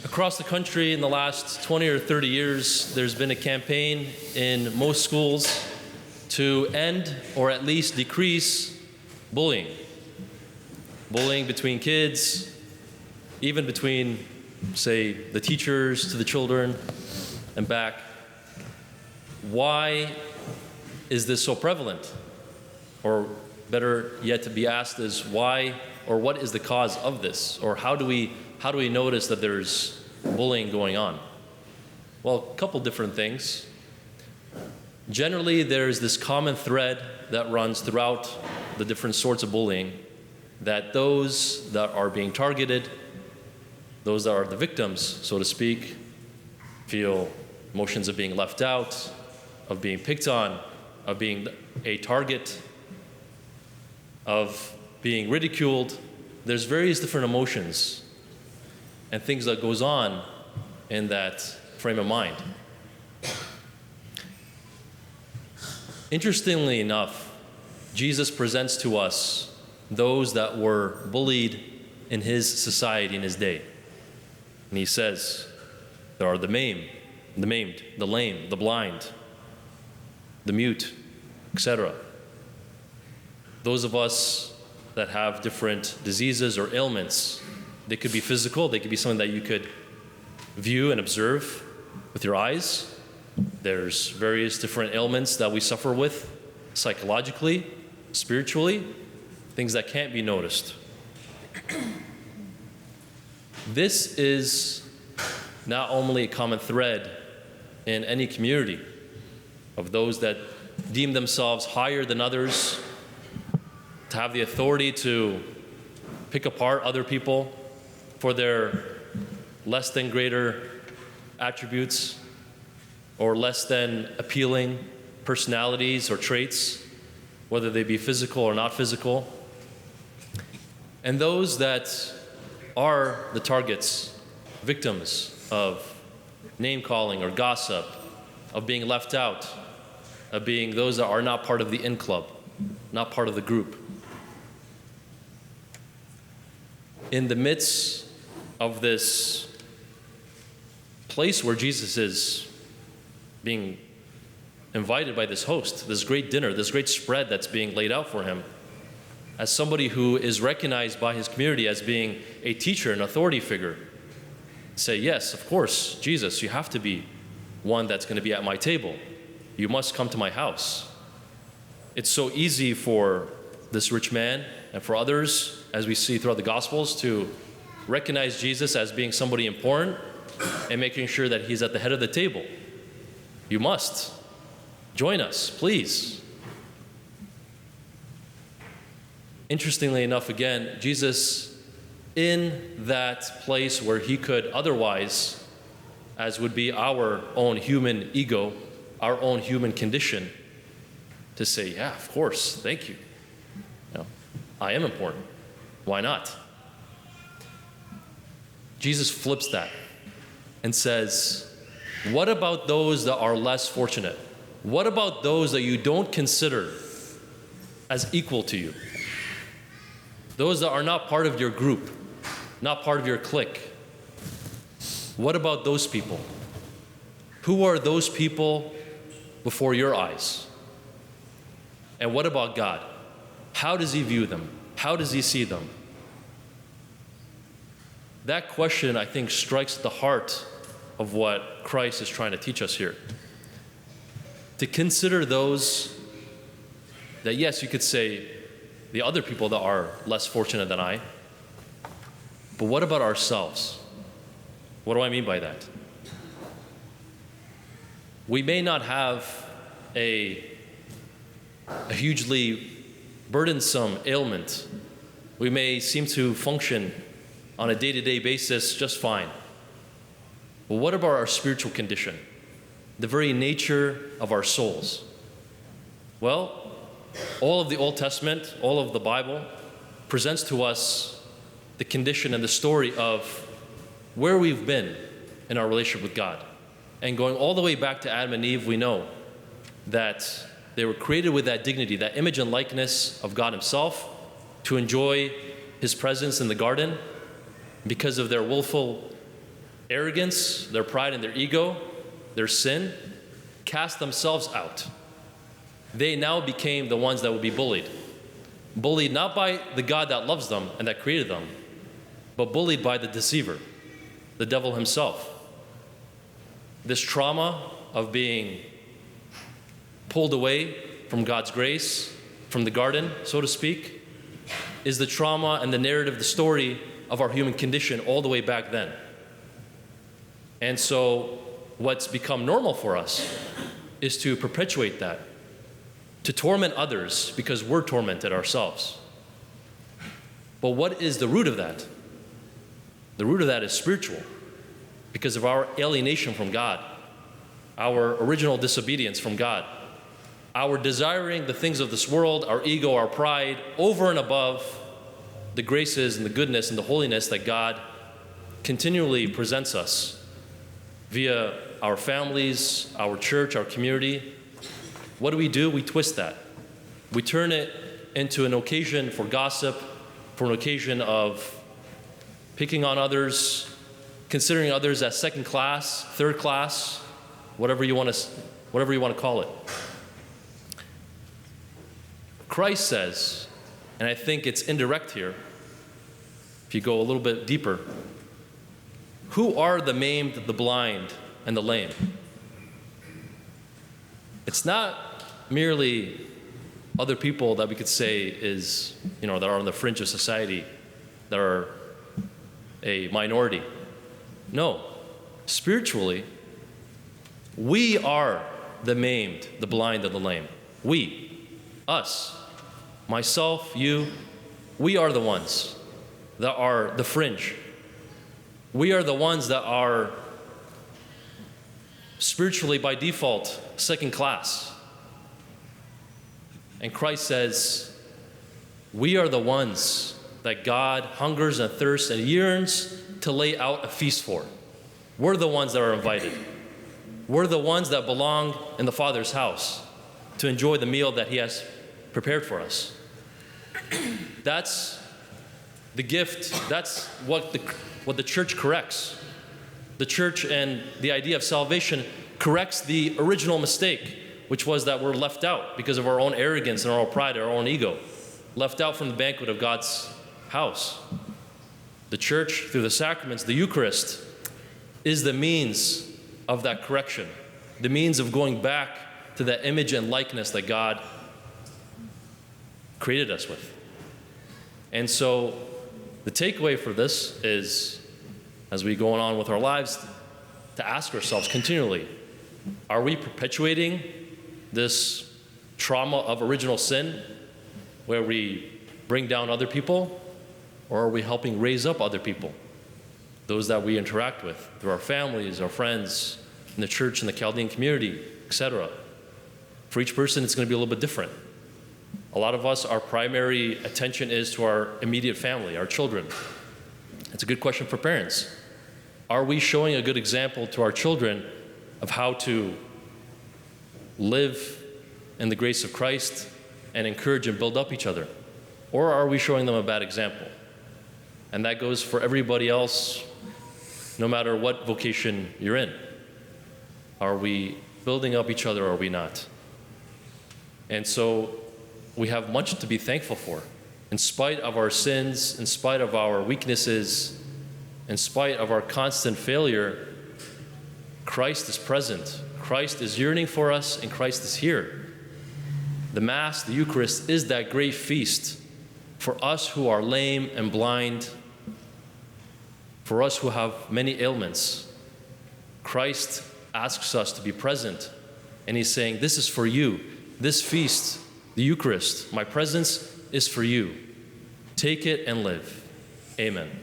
Across the country in the last 20 or 30 years, there's been a campaign in most schools to end or at least decrease bullying. Bullying between kids, even between, say, the teachers to the children and back. Why is this so prevalent? Or better yet to be asked is why, or what is the cause of this? Or how do we notice that there's bullying going on? Well, a couple different things. Generally, there's this common thread that runs throughout the different sorts of bullying, that those that are being targeted, those that are the victims, so to speak, feel emotions of being left out, of being picked on, of being a target, of being ridiculed. There's various different emotions and things that goes on in that frame of mind. Interestingly enough, Jesus presents to us those that were bullied in his society in his day. And he says, there are the maimed, the lame, the blind, the mute, etc. Those of us that have different diseases or ailments, they could be physical, they could be something that you could view and observe with your eyes. There's various different ailments that we suffer with psychologically, spiritually, things that can't be noticed. This is not only a common thread in any community of those that deem themselves higher than others, to have the authority to pick apart other people for their less than greater attributes or less than appealing personalities or traits, whether they be physical or not physical. And those that are the targets, victims of name-calling or gossip, of being left out, of being those that are not part of the in club, not part of the group. In the midst of this place where Jesus is being invited by this host, this great dinner, this great spread that's being laid out for him, as somebody who is recognized by his community as being a teacher, an authority figure, say, yes, of course, Jesus, you have to be one that's going to be at my table. You must come to my house. It's so easy for this rich man and for others, as we see throughout the Gospels, to recognize Jesus as being somebody important and making sure that he's at the head of the table. You must join us, please. Interestingly enough, again, Jesus, in that place where he could otherwise, as would be our own human ego, our own human condition, to say, yeah, of course, thank you. I am important. Why not? Jesus flips that and says, what about those that are less fortunate? What about those that you don't consider as equal to you? Those that are not part of your group, not part of your clique. What about those people? Who are those people before your eyes? And what about God? How does he view them? How does he see them? That question, I think, strikes at the heart of what Christ is trying to teach us here. To consider those that, yes, you could say, the other people that are less fortunate than I, but what about ourselves? What do I mean by that? We may not have a hugely burdensome ailment. We may seem to function on a day-to-day basis just fine. But what about our spiritual condition? The very nature of our souls? Well, all of the Old Testament, all of the Bible, presents to us the condition and the story of where we've been in our relationship with God. And going all the way back to Adam and Eve, we know that they were created with that dignity, that image and likeness of God himself, to enjoy his presence in the garden. Because of their willful arrogance, their pride and their ego, their sin, cast themselves out. They now became the ones that would be bullied. Bullied not by the God that loves them and that created them, but bullied by the deceiver, the devil himself. This trauma of being pulled away from God's grace, from the garden, so to speak, is the trauma and the narrative, the story of our human condition all the way back then. And so what's become normal for us is to perpetuate that, to torment others because we're tormented ourselves. But what is the root of that? The root of that is spiritual, because of our alienation from God, our original disobedience from God, our desiring the things of this world, our ego, our pride, over and above the graces and the goodness and the holiness that God continually presents us via our families, our church, our community. What do? We twist that. We turn it into an occasion for gossip, for an occasion of picking on others, considering others as second class, third class, whatever you want to call it. Christ says, and I think it's indirect here, if you go a little bit deeper, who are the maimed, the blind, and the lame? It's not merely other people that we could say is, that are on the fringe of society, that are a minority. No, spiritually, we are the maimed, the blind, and the lame. We, us, myself, you, we are the ones that are the fringe. We are the ones that are spiritually by default second class. And Christ says, we are the ones that God hungers and thirsts and yearns to lay out a feast for. We're the ones that are invited. We're the ones that belong in the Father's house to enjoy the meal that He has prepared for us. That's the gift. That's what the church corrects. The church and the idea of salvation corrects the original mistake, which was that we're left out because of our own arrogance and our own pride, our own ego, left out from the banquet of God's house. The church, through the sacraments, the Eucharist, is the means of that correction, the means of going back to that image and likeness that God created us with. And so the takeaway for this is, as we go on with our lives, to ask ourselves continually, are we perpetuating this trauma of original sin where we bring down other people, or are we helping raise up other people, those that we interact with through our families, our friends, in the church, in the Chaldean community, etc.? For each person, it's going to be a little bit different. A lot of us, our primary attention is to our immediate family, our children. It's a good question for parents. Are we showing a good example to our children of how to live in the grace of Christ and encourage and build up each other? Or are we showing them a bad example? And that goes for everybody else, no matter what vocation you're in. Are we building up each other or are we not? And so we have much to be thankful for. In spite of our sins, in spite of our weaknesses, in spite of our constant failure, Christ is present. Christ is yearning for us, and Christ is here. The Mass, the Eucharist, is that great feast for us who are lame and blind, for us who have many ailments. Christ asks us to be present, and He's saying, this is for you. This feast, the Eucharist, my presence is for you. Take it and live. Amen.